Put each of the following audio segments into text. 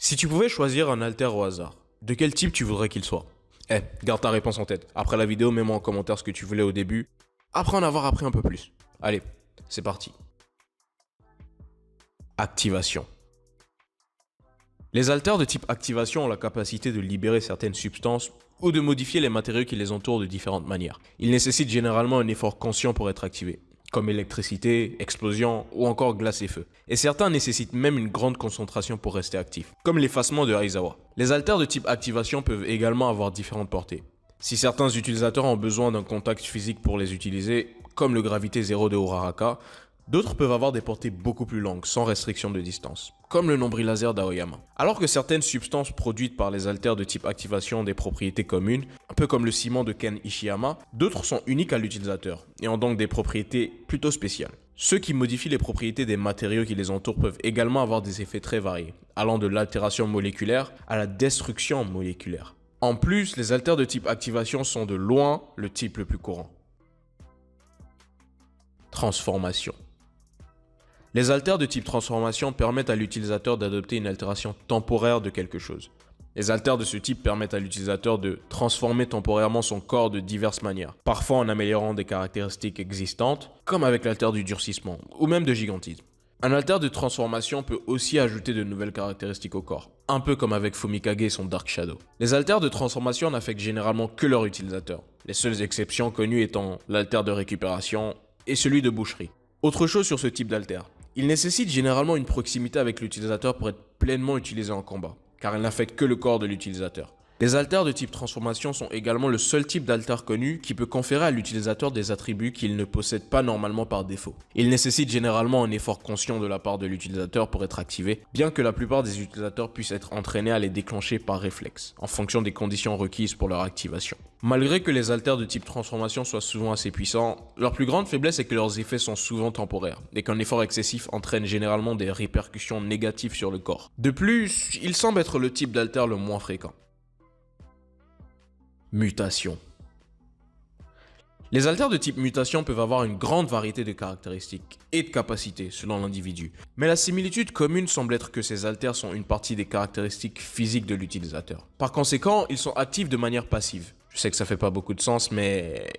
Si tu pouvais choisir un haltère au hasard, de quel type tu voudrais qu'il soit? Garde ta réponse en tête. Après la vidéo, mets-moi en commentaire ce que tu voulais au début, après en avoir appris un peu plus. Allez, c'est parti. Activation. Les haltères de type activation ont la capacité de libérer certaines substances ou de modifier les matériaux qui les entourent de différentes manières. Ils nécessitent généralement un effort conscient pour être activés, comme électricité, explosion ou encore glace et feu. Et certains nécessitent même une grande concentration pour rester actifs, comme l'effacement de Aizawa. Les haltères de type activation peuvent également avoir différentes portées. Si certains utilisateurs ont besoin d'un contact physique pour les utiliser, comme le Gravité 0 de Uraraka, d'autres peuvent avoir des portées beaucoup plus longues, sans restriction de distance, comme le nombril laser d'Aoyama. Alors que certaines substances produites par les haltères de type activation ont des propriétés communes, un peu comme le ciment de Ken Ishiyama, d'autres sont uniques à l'utilisateur, et ont donc des propriétés plutôt spéciales. Ceux qui modifient les propriétés des matériaux qui les entourent peuvent également avoir des effets très variés, allant de l'altération moléculaire à la destruction moléculaire. En plus, les haltères de type activation sont de loin le type le plus courant. Transformation. Les haltères de type transformation permettent à l'utilisateur d'adopter une altération temporaire de quelque chose. Les haltères de ce type permettent à l'utilisateur de transformer temporairement son corps de diverses manières, parfois en améliorant des caractéristiques existantes, comme avec l'haltère du durcissement, ou même de gigantisme. Un haltère de transformation peut aussi ajouter de nouvelles caractéristiques au corps, un peu comme avec Fumikage et son Dark Shadow. Les haltères de transformation n'affectent généralement que leur utilisateur, les seules exceptions connues étant l'haltère de récupération et celui de boucherie. Autre chose sur ce type d'haltère, il nécessite généralement une proximité avec l'utilisateur pour être pleinement utilisé en combat, car il n'affecte que le corps de l'utilisateur. Les haltères de type transformation sont également le seul type d'haltère connu qui peut conférer à l'utilisateur des attributs qu'il ne possède pas normalement par défaut. Il nécessite généralement un effort conscient de la part de l'utilisateur pour être activé, bien que la plupart des utilisateurs puissent être entraînés à les déclencher par réflexe, en fonction des conditions requises pour leur activation. Malgré que les haltères de type transformation soient souvent assez puissants, leur plus grande faiblesse est que leurs effets sont souvent temporaires, et qu'un effort excessif entraîne généralement des répercussions négatives sur le corps. De plus, il semble être le type d'haltère le moins fréquent. Mutation. Les haltères de type mutation peuvent avoir une grande variété de caractéristiques et de capacités selon l'individu, mais la similitude commune semble être que ces haltères sont une partie des caractéristiques physiques de l'utilisateur. Par conséquent, ils sont actifs de manière passive. Je sais que ça fait pas beaucoup de sens, mais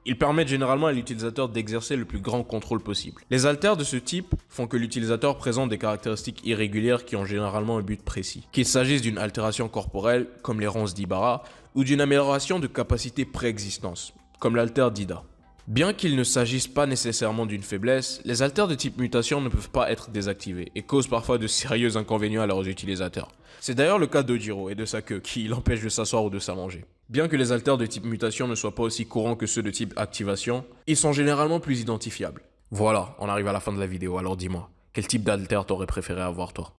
ils permettent généralement à l'utilisateur d'exercer le plus grand contrôle possible. Les haltères de ce type font que l'utilisateur présente des caractéristiques irrégulières qui ont généralement un but précis. Qu'il s'agisse d'une altération corporelle, comme les ronces d'Ibara, ou d'une amélioration de capacités préexistantes, comme l'haltère d'Ida. Bien qu'il ne s'agisse pas nécessairement d'une faiblesse, les haltères de type mutation ne peuvent pas être désactivés et causent parfois de sérieux inconvénients à leurs utilisateurs. C'est d'ailleurs le cas d'Ojiro et de sa queue qui l'empêche de s'asseoir ou de s'allonger. Bien que les haltères de type mutation ne soient pas aussi courants que ceux de type activation, ils sont généralement plus identifiables. Voilà, on arrive à la fin de la vidéo, alors dis-moi, quel type d'haltère t'aurais préféré avoir toi?